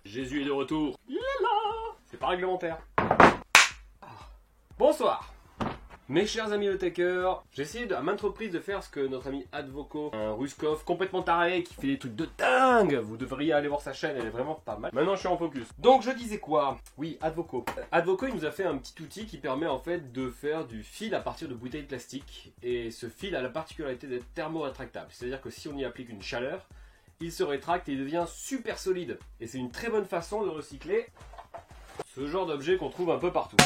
Jésus est de retour. C'est pas réglementaire. Bonsoir. Mes chers amis high-techers, j'ai essayé à maintes reprises de faire ce que notre ami Advoco, un Ruskov complètement taré qui fait des trucs de dingue. Vous devriez aller voir sa chaîne, elle est vraiment pas mal. Maintenant je suis en focus. Donc je disais quoi? Oui, Advoco. Advoco il nous a fait un petit outil qui permet en fait de faire du fil à partir de bouteilles de plastique. Et ce fil a la particularité d'être thermo-rétractable. C'est-à-dire que si on y applique une chaleur, il se rétracte et il devient super solide. Et c'est une très bonne façon de recycler ce genre d'objet qu'on trouve un peu partout.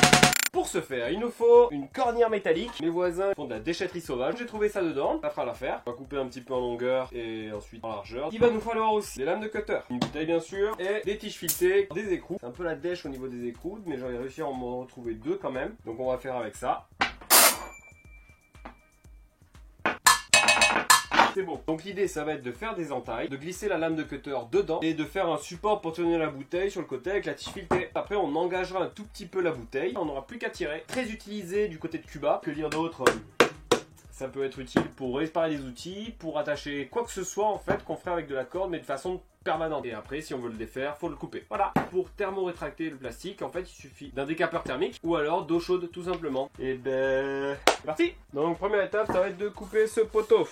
Pour ce faire, il nous faut une cornière métallique. Mes voisins font de la déchetterie sauvage. J'ai trouvé ça dedans, ça fera l'affaire. On va couper un petit peu en longueur et ensuite en largeur. Il va nous falloir aussi des lames de cutter, une bouteille bien sûr, et des tiges filetées, des écrous. C'est un peu la dèche au niveau des écrous, mais j'en ai réussi à en retrouver deux quand même. Donc on va faire avec ça. C'est bon. Donc l'idée ça va être de faire des entailles, de glisser la lame de cutter dedans et de faire un support pour tenir la bouteille sur le côté avec la tige filetée. Après on engagera un tout petit peu la bouteille, on n'aura plus qu'à tirer. Très utilisé du côté de Cuba, que dire d'autre? Ça peut être utile pour réparer des outils, pour attacher quoi que ce soit en fait qu'on ferait avec de la corde mais de façon permanente. Et après si on veut le défaire, faut le couper. Voilà. Pour thermo-rétracter le plastique, en fait il suffit d'un décapeur thermique ou alors d'eau chaude tout simplement. Et ben c'est parti. Donc première étape ça va être de couper ce poteau.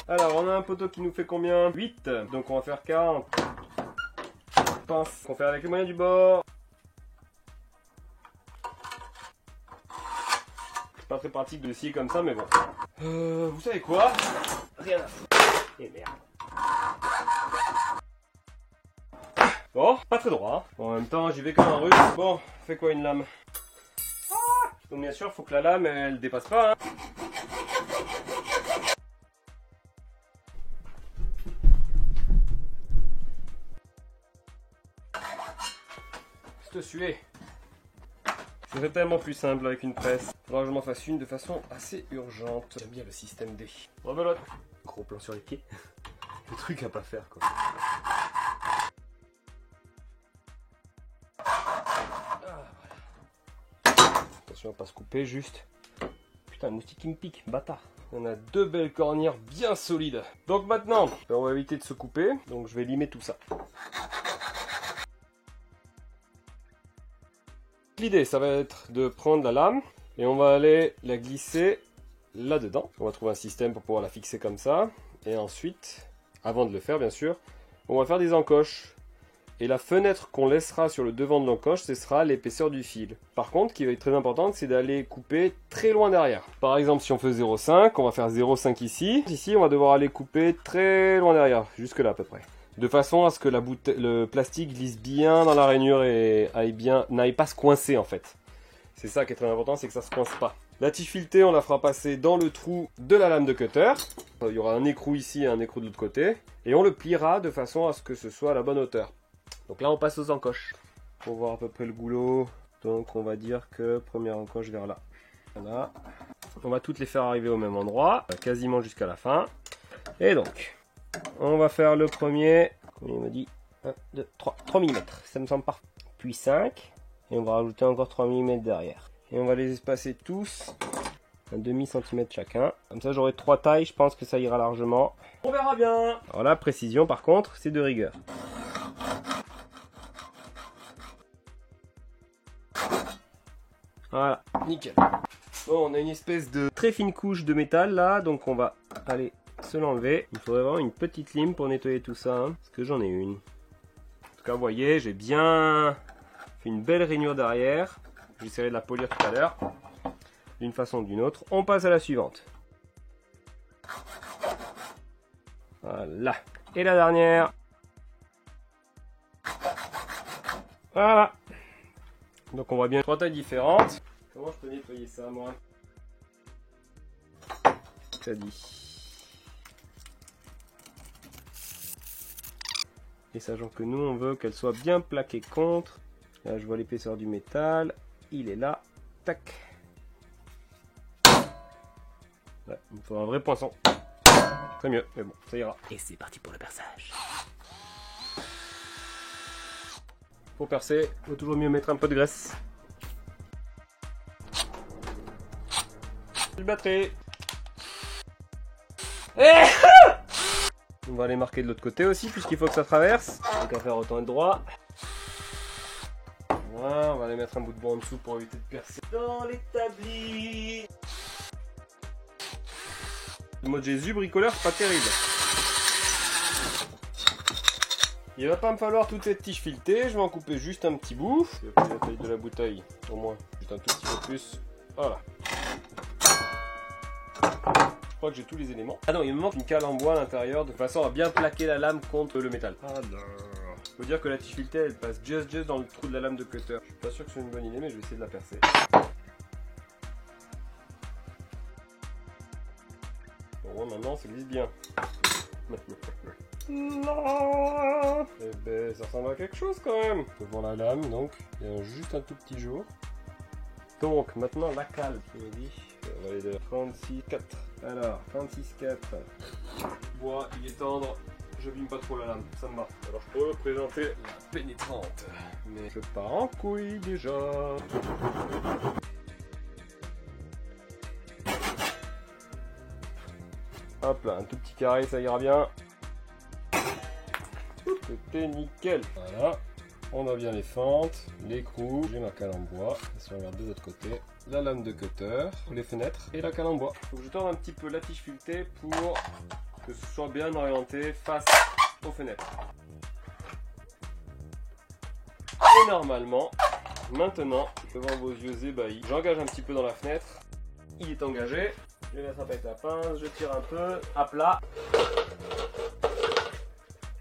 Alors on a un poteau qui nous fait combien? 8. Donc on va faire 40 pinces qu'on fait avec les moyens du bord. C'est pas très pratique de scier comme ça mais bon. Vous savez quoi? Rien à foutre. Et merde. Bon, pas très droit. Bon, en même temps j'y vais comme un russe. Bon, fait quoi une lame? Donc bien sûr faut que la lame elle dépasse pas hein. Suer. Ce serait tellement plus simple avec une presse. Faudra que je m'en fasse une de façon assez urgente. J'aime bien le système D. Rebelote. Gros plan sur les pieds. Le truc à pas faire quoi. Ah, voilà. Attention à pas se couper juste. Putain, le moustique qui me pique, bâtard. On a deux belles cornières bien solides. Donc maintenant, on va éviter de se couper. Donc je vais limer tout ça. L'idée, ça va être de prendre la lame et on va aller la glisser là-dedans. On va trouver un système pour pouvoir la fixer comme ça. Et ensuite, avant de le faire bien sûr, on va faire des encoches. Et la fenêtre qu'on laissera sur le devant de l'encoche, ce sera l'épaisseur du fil. Par contre, ce qui va être très important, c'est d'aller couper très loin derrière. Par exemple, si on fait 0,5, on va faire 0,5 ici. Ici, on va devoir aller couper très loin derrière, jusque là à peu près. De façon à ce que le plastique glisse bien dans la rainure et n'aille pas se coincer en fait. C'est ça qui est très important, c'est que ça se coince pas. La tige filetée, on la fera passer dans le trou de la lame de cutter. Il y aura un écrou ici et un écrou de l'autre côté. Et on le pliera de façon à ce que ce soit à la bonne hauteur. Donc là, on passe aux encoches. Pour voir à peu près le goulot. Donc on va dire que première encoche vers là. Voilà. On va toutes les faire arriver au même endroit, quasiment jusqu'à la fin. Et donc... on va faire le premier, il me dit 1, 2, 3 mm, ça me semble parfait. Puis 5, et on va rajouter encore 3 mm derrière. Et on va les espacer tous, un demi centimètre chacun. Comme ça j'aurai 3 tailles, je pense que ça ira largement. On verra bien. Alors la précision par contre, c'est de rigueur. Voilà, nickel. Bon, on a une espèce de très fine couche de métal là, donc on va aller... se l'enlever. Il faudrait vraiment une petite lime pour nettoyer tout ça, hein, parce que j'en ai une. En tout cas, vous voyez, j'ai bien fait une belle rainure derrière. J'essaierai de la polir tout à l'heure, d'une façon ou d'une autre. On passe à la suivante. Voilà. Et la dernière. Voilà. Donc on voit bien 3 tailles différentes. Comment je peux nettoyer ça, moi? Ça dit. Et sachant que nous on veut qu'elle soit bien plaquée contre. Là je vois l'épaisseur du métal. Il est là. Tac. Ouais, il me faut un vrai poinçon. C'est mieux, mais bon, ça ira. Et c'est parti pour le perçage. Pour percer, il faut toujours mieux mettre un peu de graisse. Je battrai. On va aller marquer de l'autre côté aussi, puisqu'il faut que ça traverse. Donc à faire autant être droit. Voilà, on va aller mettre un bout de bois en dessous pour éviter de percer dans l'établi. Le mode Jésus bricoleur, c'est pas terrible. Il va pas me falloir toute cette tige filetée, je vais en couper juste un petit bout. Je vais appuyer la taille de la bouteille, au moins, juste un tout petit peu plus. Voilà. Je crois que j'ai tous les éléments. Ah non, il me manque une cale en bois à l'intérieur, de façon à bien plaquer la lame contre le métal. Alors, faut dire que la tige filetée, elle passe just dans le trou de la lame de cutter. Je suis pas sûr que c'est une bonne idée, mais je vais essayer de la percer. Bon, maintenant, ça glisse bien. Non. Eh ben, ça ressemble à quelque chose quand même. Devant la lame, donc, il y a juste un tout petit jour. Donc, maintenant, la cale, qui me dit. On va aller de 36,4. Alors, 36,4. Bois, il est tendre. Je bime pas trop la lame, ça me va. Alors, je peux présenter la pénétrante. Mais je pars en couille déjà. Hop là, un tout petit carré, ça ira bien. C'était nickel. Voilà, on a bien les fentes, l'écrou, j'ai ma cale en bois. Si on regarde de l'autre côté, la lame de cutter, les fenêtres et la cale en bois. Donc je torde un petit peu la tige filetée pour que ce soit bien orienté face aux fenêtres. Et normalement, maintenant, devant vos yeux ébahis, j'engage un petit peu dans la fenêtre. Il est engagé. Je vais mettre un peu avec la pince, je tire un peu, à plat.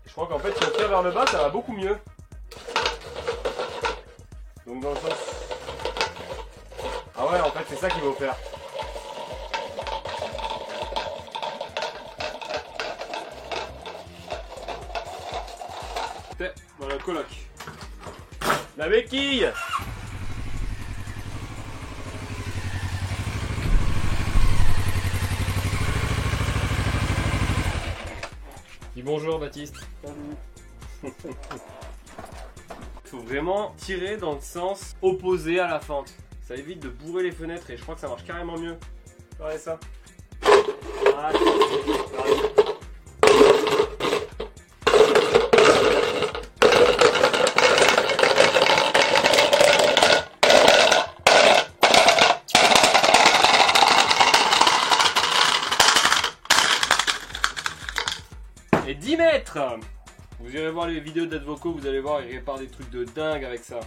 Je crois qu'en fait, si on tire vers le bas, ça va beaucoup mieux. Donc dans le sens... Ah ouais, en fait, c'est ça qu'il faut faire. Dans la coloc. La béquille! Dis bonjour Baptiste. Salut. Il faut vraiment tirer dans le sens opposé à la fente. Ça évite de bourrer les fenêtres et je crois que ça marche carrément mieux. Regardez ça. Ah, et 10 mètres. Vous irez voir les vidéos d'Advoco, vous allez voir, il répare des trucs de dingue avec ça.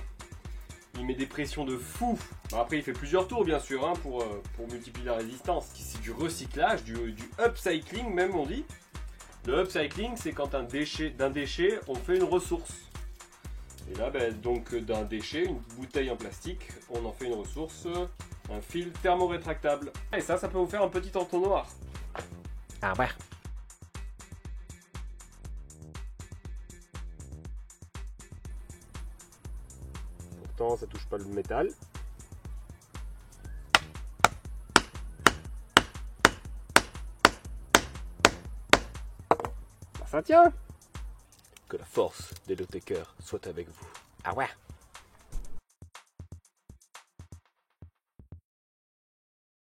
Il met des pressions de fou. Bon, après, il fait plusieurs tours, bien sûr, hein, pour multiplier la résistance. C'est du recyclage, du upcycling même, on dit. Le upcycling, c'est quand d'un déchet, on fait une ressource. Et là, ben, donc d'un déchet, une bouteille en plastique, on en fait une ressource, un fil thermorétractable. Et ça peut vous faire un petit entonnoir. Ah ouais. Pourtant, ça touche pas le métal. Ça tient. Que la force des low-takers soit avec vous. Ah ouais.